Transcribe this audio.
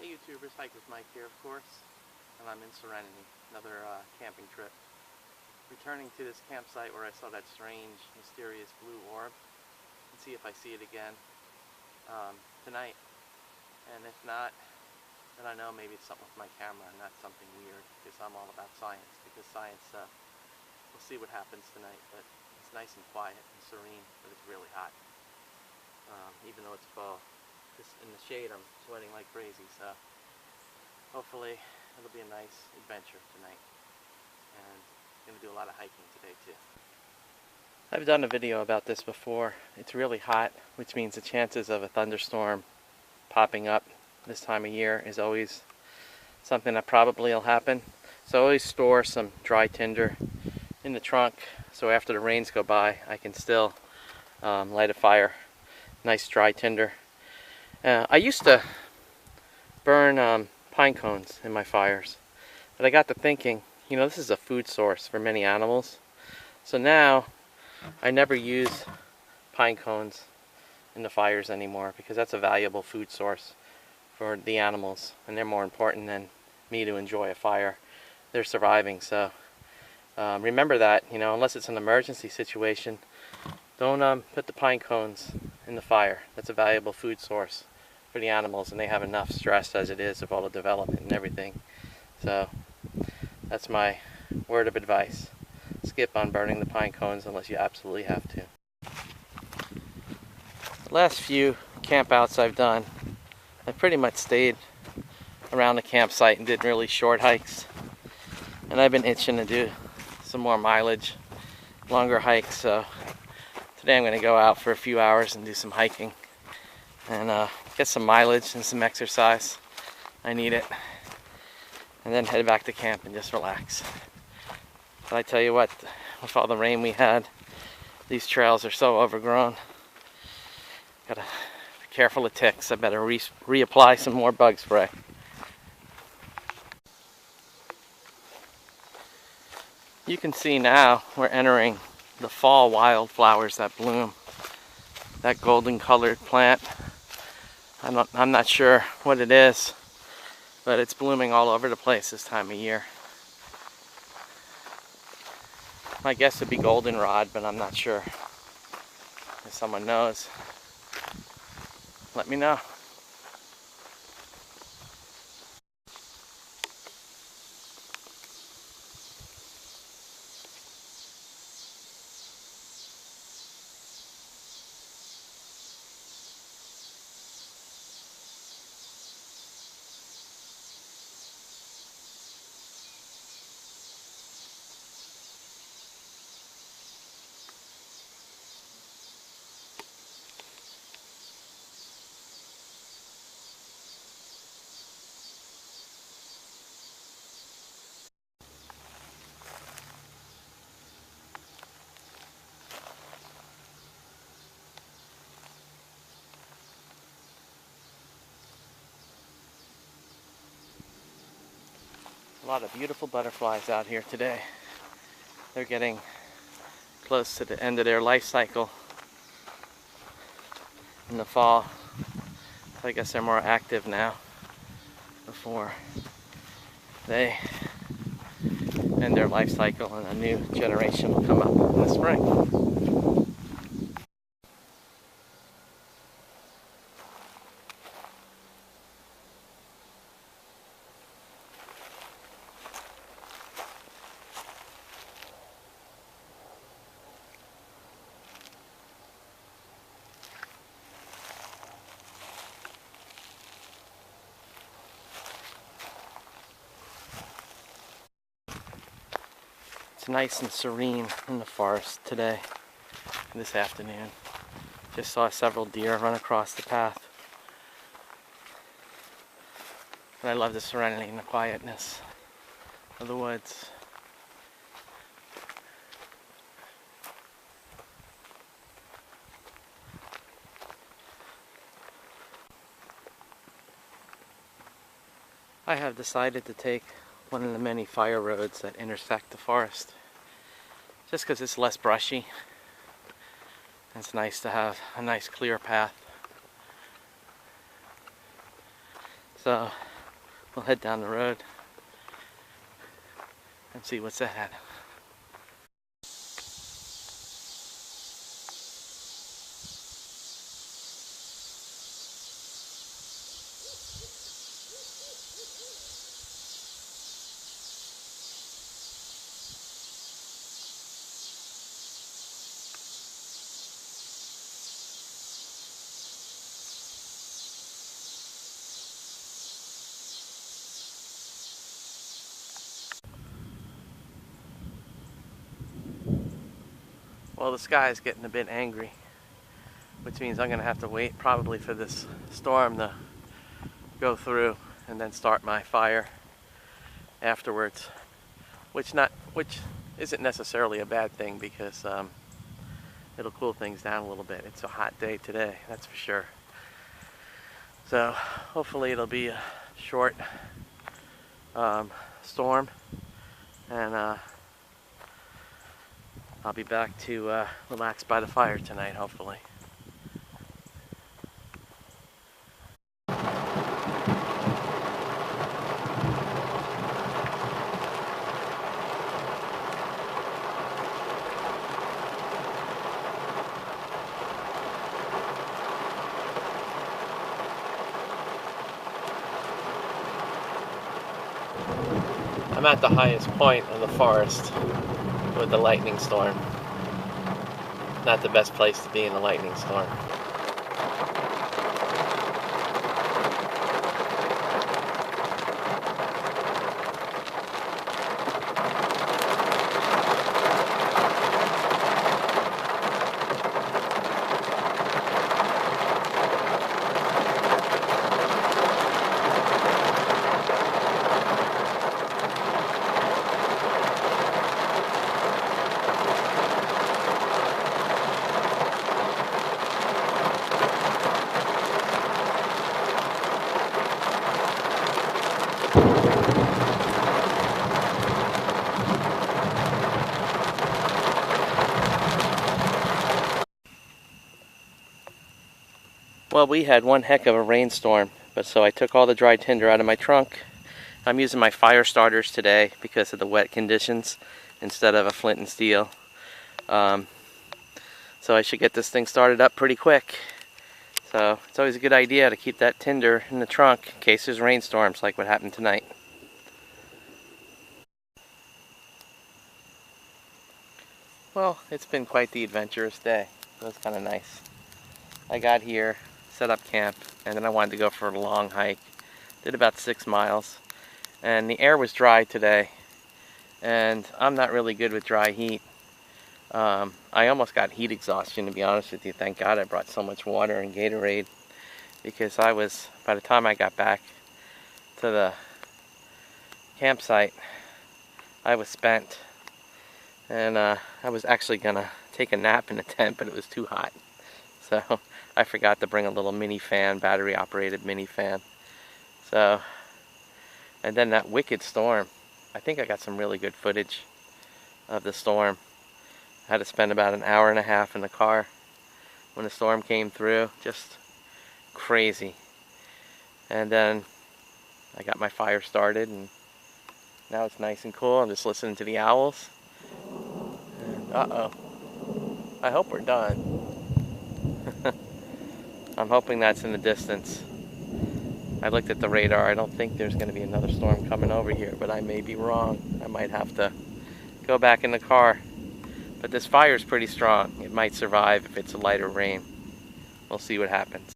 Hey YouTubers, Hike with Mike here of course, and I'm in Serenity, another camping trip. Returning to this campsite where I saw that strange, mysterious blue orb, and see if I see it again tonight. And if not, then I know maybe it's something with my camera and not something weird, because I'm all about science, because science, we'll see what happens tonight, but it's nice and quiet and serene, but it's really hot. Even though it's fall. In the shade I'm sweating like crazy, so hopefully it'll be a nice adventure tonight, and I'm going to do a lot of hiking today too. I've done a video about this before. It's really hot, which means the chances of a thunderstorm popping up this time of year is always something that probably will happen. So I always store some dry tinder in the trunk, so after the rains go by I can still light a fire. Nice dry tinder. I used to burn pine cones in my fires, but I got to thinking, you know, this is a food source for many animals. So now I never use pine cones in the fires anymore, because that's a valuable food source for the animals, and they're more important than me to enjoy a fire. They're surviving, so remember that, you know, unless it's an emergency situation, don't put the pine cones in the fire. That's a valuable food source for the animals, and they have enough stress as it is of all the development and everything. So that's my word of advice. Skip on burning the pine cones unless you absolutely have to. The last few campouts I've done, I pretty much stayed around the campsite and did really short hikes. And I've been itching to do some more mileage, longer hikes, so today I'm going to go out for a few hours and do some hiking and get some mileage and some exercise. I need it. And then head back to camp and just relax. But I tell you what, with all the rain we had, these trails are so overgrown. Gotta be careful of ticks. I better reapply some more bug spray. You can see now we're entering the fall wildflowers that bloom. That golden colored plant, I'm not sure what it is, but it's blooming all over the place this time of year. My guess would be goldenrod, but I'm not sure. If someone knows, let me know. A lot of beautiful butterflies out here today. They're getting close to the end of their life cycle in the fall. I guess they're more active now before they end their life cycle, and a new generation will come up in the spring. It's nice and serene in the forest today, this afternoon. Just saw several deer run across the path. And I love the serenity and the quietness of the woods. I have decided to take one of the many fire roads that intersect the forest, just because it's less brushy. It's nice to have a nice clear path. So we'll head down the road and see what's ahead. Well, the sky is getting a bit angry, which means I'm going to have to wait probably for this storm to go through and then start my fire afterwards, which isn't necessarily a bad thing because it'll cool things down a little bit. It's a hot day today, that's for sure. So hopefully it'll be a short storm, and I'll be back to relax by the fire tonight, hopefully. I'm at the highest point of the forest with the lightning storm. Not the best place to be in a lightning storm. Well, we had one heck of a rainstorm, but so I took all the dry tinder out of my trunk. I'm using my fire starters today because of the wet conditions instead of a flint and steel. So I should get this thing started up pretty quick. So it's always a good idea to keep that tinder in the trunk in case there's rainstorms like what happened tonight. Well, it's been quite the adventurous day. It was kind of nice. I got here, set up camp, and then I wanted to go for a long hike. Did about 6 miles, and the air was dry today, and I'm not really good with dry heat. I almost got heat exhaustion, to be honest with you. Thank God I brought so much water and Gatorade, because by the time I got back to the campsite, I was spent, and I was actually gonna take a nap in the tent, but it was too hot. So I forgot to bring a little mini fan, battery operated mini fan. So, and then that wicked storm. I think I got some really good footage of the storm. I had to spend about an hour and a half in the car when the storm came through. Just crazy. And then I got my fire started, and now it's nice and cool. I'm just listening to the owls. And, uh-oh. I hope we're done. I'm hoping that's in the distance. I looked at the radar. I don't think there's going to be another storm coming over here, but I may be wrong. I might have to go back in the car. But this fire is pretty strong. It might survive if it's a lighter rain. We'll see what happens.